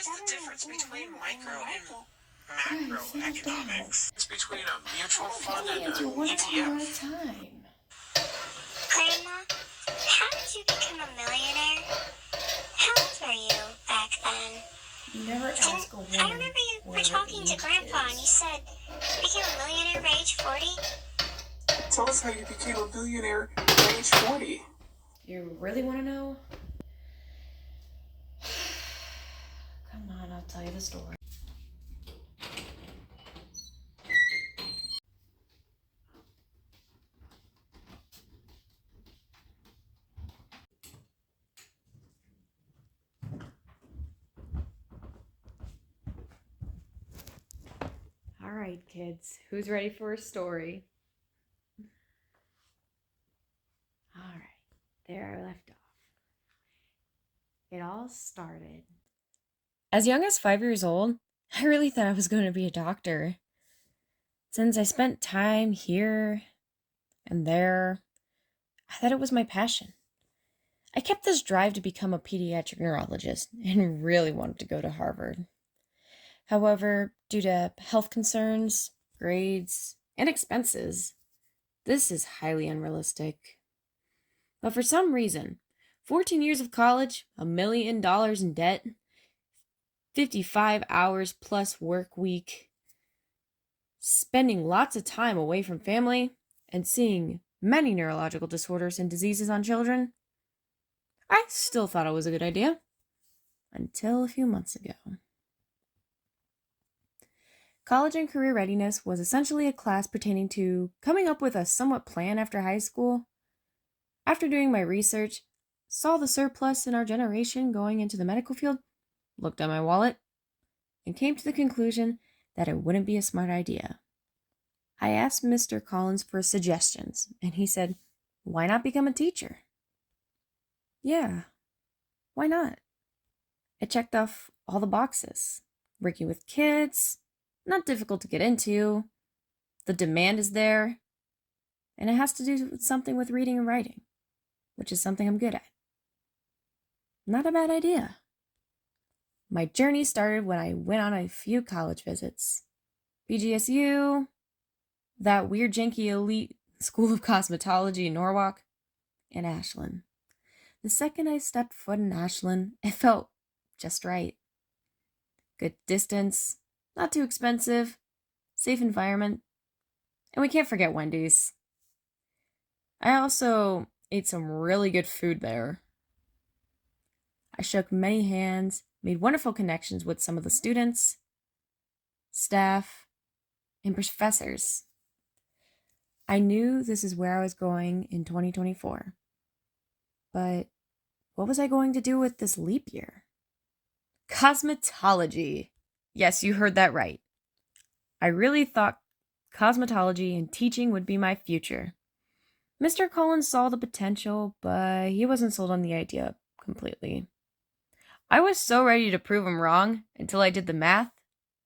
is the difference between micro and macroeconomics? It's between a mutual fund and an ETF. Grandma, how did you become a millionaire? How old were you back then? Never ask a woman. I remember you were talking to Grandpa and you said you became a millionaire by age 40. Tell us how you became a millionaire at age 40. You really want to know? Come on, I'll tell you the story. All right, kids, who's ready for a story? All right, there I left off. It all started. As young as 5 years old, I really thought I was going to be a doctor. Since I spent time here and there, I thought it was my passion. I kept this drive to become a pediatric neurologist and really wanted to go to Harvard. However, due to health concerns, grades, and expenses, this is highly unrealistic. But for some reason, 14 years of college, $1 million in debt, 55 hours plus work week, spending lots of time away from family, and seeing many neurological disorders and diseases on children, I still thought it was a good idea. Until a few months ago. College and career readiness was essentially a class pertaining to coming up with a somewhat plan after high school. After doing my research, saw the surplus in our generation going into the medical field, looked at my wallet, and came to the conclusion that it wouldn't be a smart idea. I asked Mr. Collins for suggestions, and he said, "Why not become a teacher?" Yeah, why not? I checked off all the boxes. Working with kids, not difficult to get into. The demand is there. And it has to do with something with reading and writing, which is something I'm good at. Not a bad idea. My journey started when I went on a few college visits. BGSU, that weird janky elite School of Cosmetology in Norwalk, and Ashland. The second I stepped foot in Ashland, it felt just right. Good distance, not too expensive, safe environment, and we can't forget Wendy's. I also ate some really good food there. I shook many hands, made wonderful connections with some of the students, staff, and professors. I knew this is where I was going in 2024. But what was I going to do with this leap year? Cosmetology. Yes, you heard that right. I really thought cosmetology and teaching would be my future. Mr. Collins saw the potential, but he wasn't sold on the idea completely. I was so ready to prove him wrong until I did the math,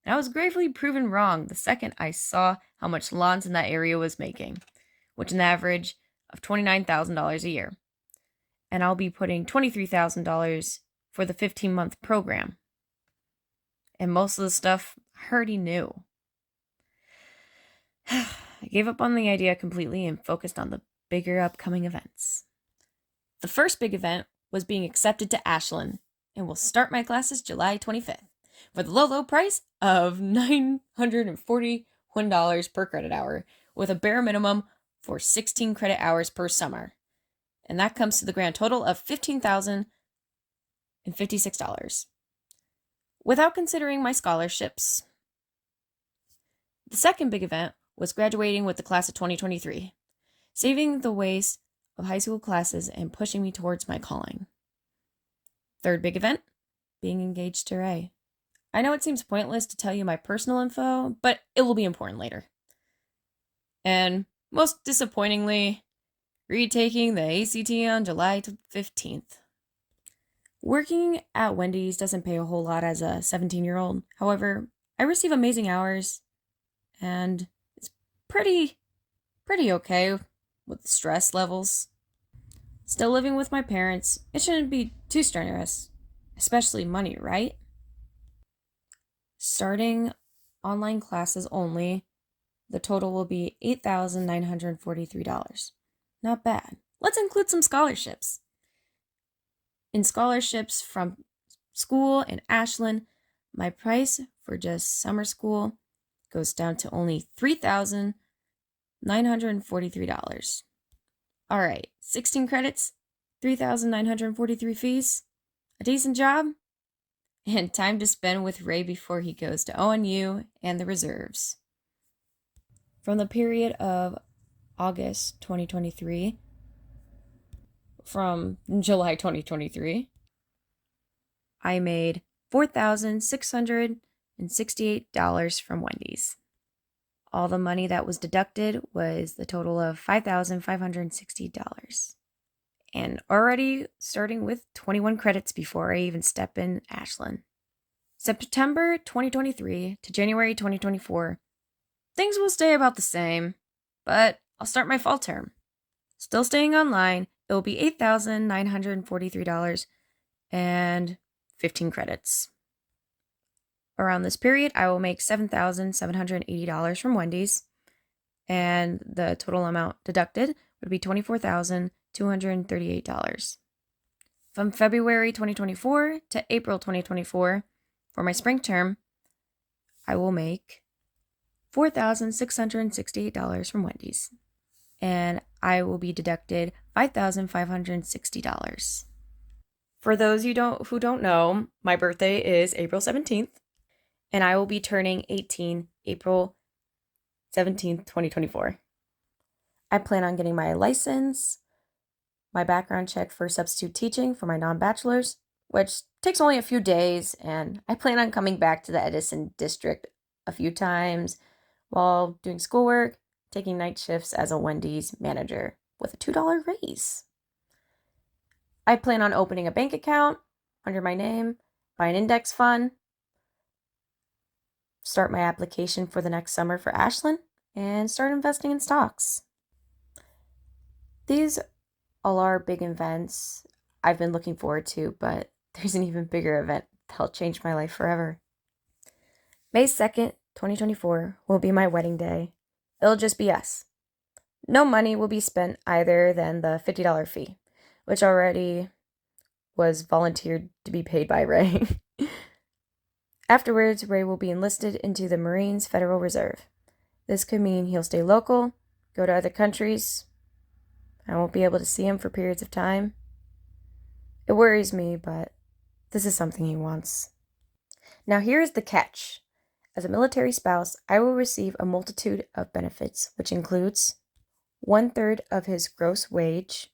and I was gravely proven wrong the second I saw how much Lons in that area was making, which is an average of $29,000 a year. And I'll be putting $23,000 for the 15-month program. And most of the stuff I already knew. I gave up on the idea completely and focused on the bigger upcoming events. The first big event was being accepted to Ashland, and will start my classes July 25th for the low price of $941 per credit hour, with a bare minimum for 16 credit hours per summer. And that comes to the grand total of $15,056, without considering my scholarships. The second big event was graduating with the class of 2023, saving the waste of high school classes and pushing me towards my calling. Third big event, being engaged to Ray. I know it seems pointless to tell you my personal info, but it will be important later. And most disappointingly, retaking the ACT on July 15th. Working at Wendy's doesn't pay a whole lot as a 17-year-old. However, I receive amazing hours, and it's pretty okay with the stress levels. Still living with my parents, it shouldn't be too strenuous, especially money, right? Starting online classes only, the total will be $8,943. Not bad. Let's include some scholarships. In scholarships from school in Ashland, my price for just summer school goes down to only $3,943. All right, 16 credits, 3,943 fees, a decent job, and time to spend with Ray before he goes to ONU and the reserves. From the period of August 2023, from July 2023, I made $4,668 from Wendy's. All the money that was deducted was the total of $5,560. And already starting with 21 credits before I even step in Ashland. September 2023 to January 2024, things will stay about the same, but I'll start my fall term. Still staying online, it will be $8,943 and 15 credits. Around this period, I will make $7,780 from Wendy's, and the total amount deducted would be $24,238. From February 2024 to April 2024, for my spring term, I will make $4,668 from Wendy's, and I will be deducted $5,560. For those who don't know, my birthday is April 17th, and I will be turning 18 April 17th, 2024. I plan on getting my license, my background check for substitute teaching for my non-bachelors, which takes only a few days, and I plan on coming back to the Edison district a few times while doing schoolwork, taking night shifts as a Wendy's manager with a $2 raise. I plan on opening a bank account under my name, buy an index fund, start my application for the next summer for Ashland, and start investing in stocks. These all are big events I've been looking forward to, but there's an even bigger event that'll change my life forever. May 2nd, 2024 will be my wedding day. It'll just be us. No money will be spent either than the $50 fee, which already was volunteered to be paid by Ray. Afterwards, Ray will be enlisted into the Marines Federal Reserve. This could mean he'll stay local, go to other countries. I won't be able to see him for periods of time. It worries me, but this is something he wants. Now here's the catch. As a military spouse, I will receive a multitude of benefits, which includes 1/3 of his gross wage.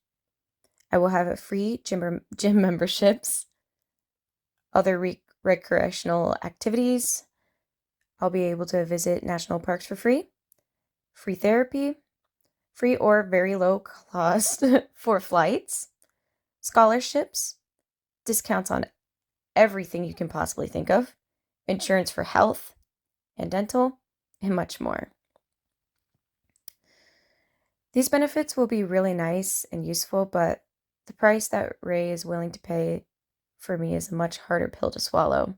I will have a free gym memberships, other recreational activities. I'll be able to visit national parks for free therapy, free or very low cost for flights, scholarships, discounts on everything you can possibly think of, insurance for health and dental, and much more. These benefits will be really nice and useful, but the price that Ray is willing to pay for me is a much harder pill to swallow.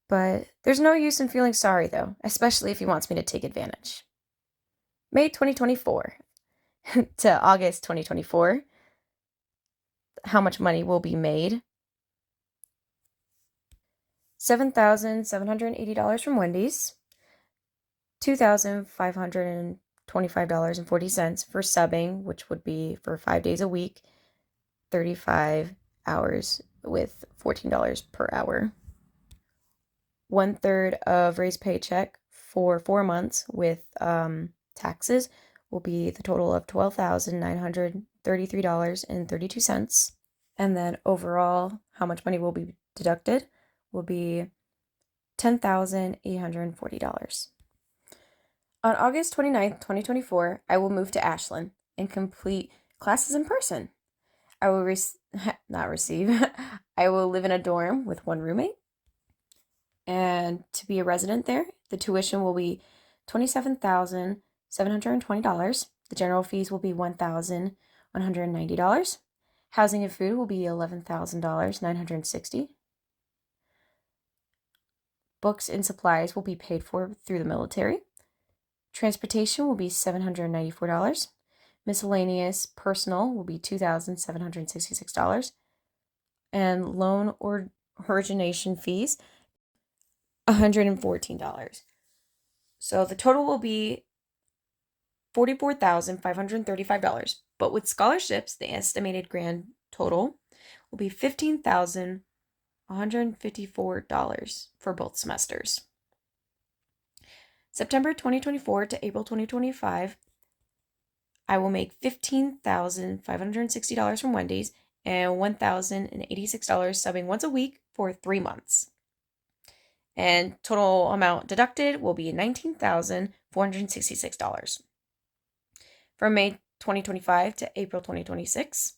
But there's no use in feeling sorry, though, especially if he wants me to take advantage. May 2024 to August 2024, how much money will be made? $7,780 from Wendy's, $2,525.40 for subbing, which would be for 5 days a week, 35 hours with $14 per hour. 1/3 of Ray's paycheck for 4 months with taxes will be the total of $12,933.32. And then overall, how much money will be deducted will be $10,840. On August 29th, 2024, I will move to Ashland and complete classes in person. I will I will live in a dorm with one roommate. And to be a resident there, the tuition will be $27,720. The general fees will be $1,190. Housing and food will be $11,960. books and supplies will be paid for through the military. Transportation will be $794. Miscellaneous personal will be $2,766. And loan or origination fees, $114. So the total will be $44,535. But with scholarships, the estimated grand total will be $15,154 for both semesters. September 2024 to April 2025, I will make $15,560 from Wendy's and $1,086 subbing once a week for 3 months. And total amount deducted will be $19,466. From May 2025 to April 2026,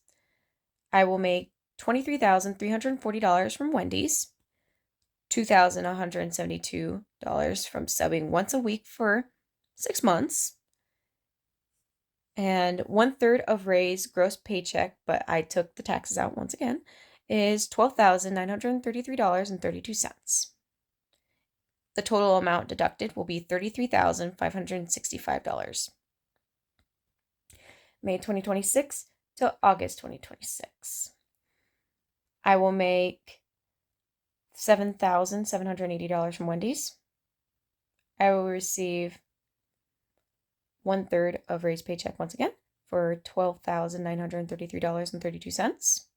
I will make $23,340 from Wendy's, $2,172 from subbing once a week for 6 months, and 1/3 of Ray's gross paycheck, but I took the taxes out once again, is $12,933.32. The total amount deducted will be $33,565. May 2026 to August 2026. I will make $7,780 from Wendy's. I will receive 1/3 of Ray's paycheck once again for $12,933.32.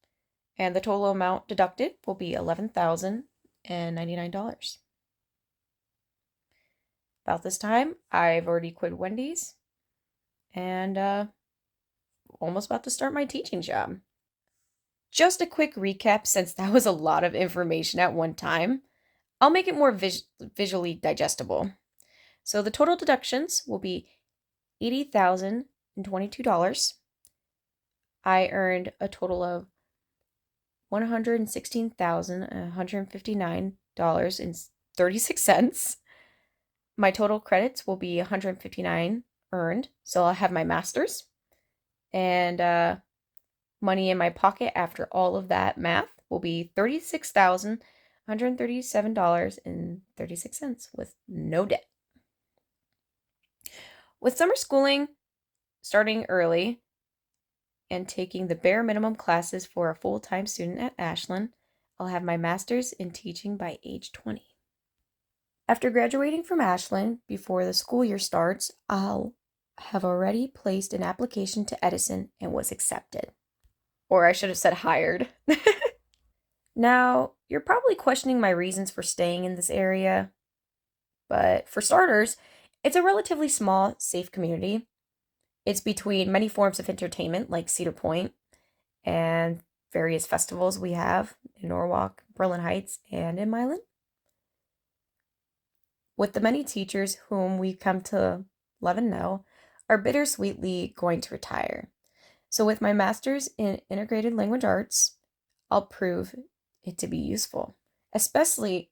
And the total amount deducted will be $11,099. About this time, I've already quit Wendy's and almost about to start my teaching job. Just a quick recap, since that was a lot of information at one time. I'll make it more visually digestible. So the total deductions will be $80,022. I earned a total of $116,159.36. My total credits will be 159 earned, so I'll have my master's. And money in my pocket after all of that math will be $36,137.36 with no debt. With summer schooling starting early and taking the bare minimum classes for a full-time student at Ashland, I'll have my master's in teaching by age 20. After graduating from Ashland, before the school year starts, I'll have already placed an application to Edison and was accepted. Or I should have said hired. Now, you're probably questioning my reasons for staying in this area. But for starters, it's a relatively small, safe community. It's between many forms of entertainment like Cedar Point and various festivals we have in Norwalk, Berlin Heights, and in Milan. With the many teachers whom we come to love and know, are bittersweetly going to retire. So with my master's in integrated language arts, I'll prove it to be useful, especially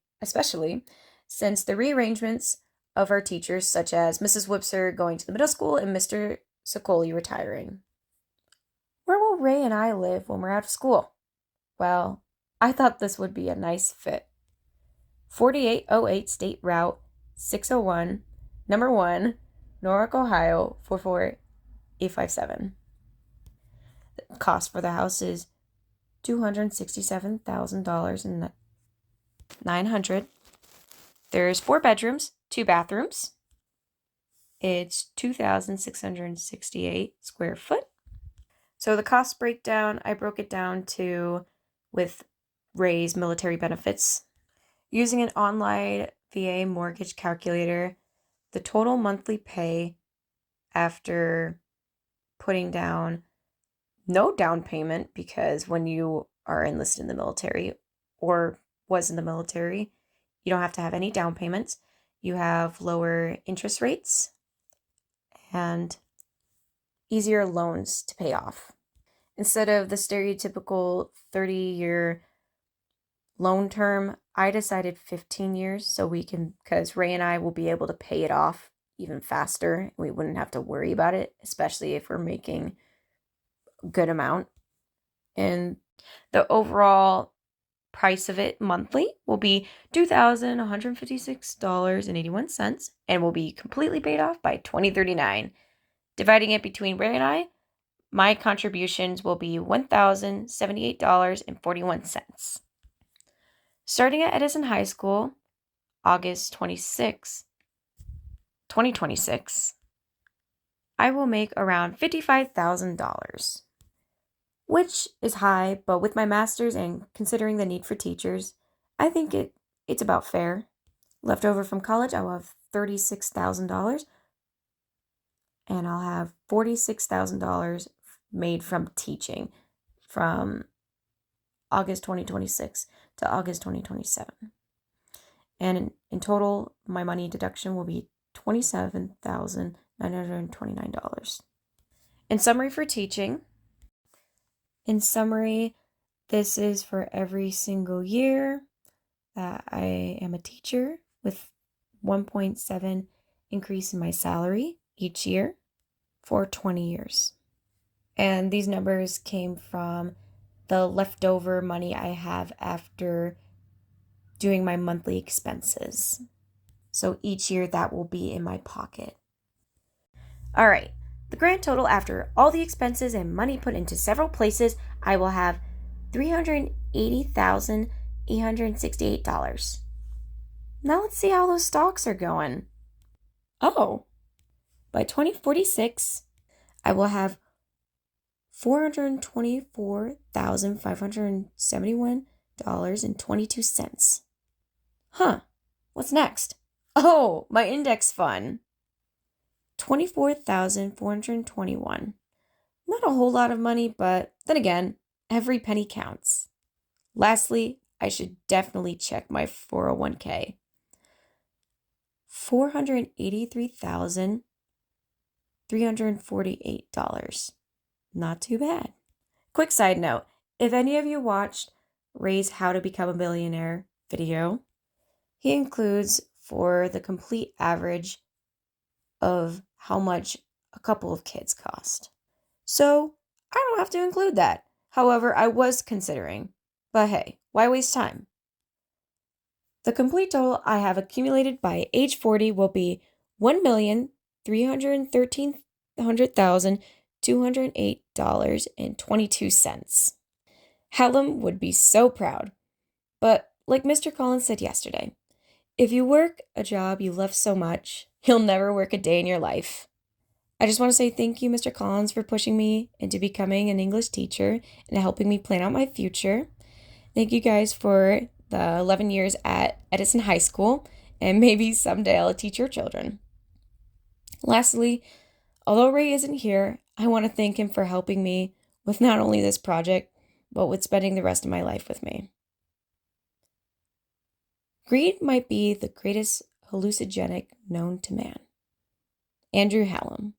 since the rearrangements of our teachers, such as Mrs. Wipser going to the middle school and Mr. Sicoli retiring. Where will Ray and I live when we're out of school? Well, I thought this would be a nice fit. 4808 State Route 601, number 1, Norwalk, Ohio, 44857. The cost for the house is $267,900. There's 4 bedrooms, 2 bathrooms. It's 2,668 square foot. So the cost breakdown, I broke it down to with Ray's military benefits. Using an online VA mortgage calculator, the total monthly pay after putting down no down payment, because when you are enlisted in the military or was in the military, you don't have to have any down payments. You have lower interest rates and easier loans to pay off. Instead of the stereotypical 30-year loan term, I decided 15 years because Ray and I will be able to pay it off even faster. We wouldn't have to worry about it, especially if we're making a good amount. And the overall price of it monthly will be $2,156.81 and will be completely paid off by 2039. Dividing it between Ray and I, my contributions will be $1,078.41. Starting at Edison High School, August 26, 2026, I will make around $55,000, which is high, but with my master's and considering the need for teachers, I think it's about fair. Left over from college, I will have $36,000, and I'll have $46,000 made from teaching from August 2026 to August 2027. And in total, my money deduction will be $27,929. In summary for teaching, this is for every single year that I am a teacher with 1.7 increase in my salary each year for 20 years. And these numbers came from the leftover money I have after doing my monthly expenses. So each year that will be in my pocket. All right, the grand total after all the expenses and money put into several places, I will have $380,868. Now let's see how those stocks are going. Oh, by 2046, I will have $424,571.22. Huh, what's next? Oh, my index fund. 24,421. Not a whole lot of money, but then again, every penny counts. Lastly, I should definitely check my 401k. $483,348. Not too bad. Quick side note, if any of you watched Ray's How to Become a Millionaire video, he includes for the complete average of how much a couple of kids cost. So I don't have to include that. However, I was considering, but hey, why waste time? The complete total I have accumulated by age 40 will be $1,313,208.22. Hallam would be so proud. But like Mr. Collins said yesterday, if you work a job you love so much, you'll never work a day in your life. I just want to say thank you, Mr. Collins, for pushing me into becoming an English teacher and helping me plan out my future. Thank you guys for the 11 years at Edison High School, and maybe someday I'll teach your children. Lastly, although Ray isn't here, I want to thank him for helping me with not only this project, but with spending the rest of my life with me. Greed might be the greatest hallucinogenic known to man. Andrew Hallam.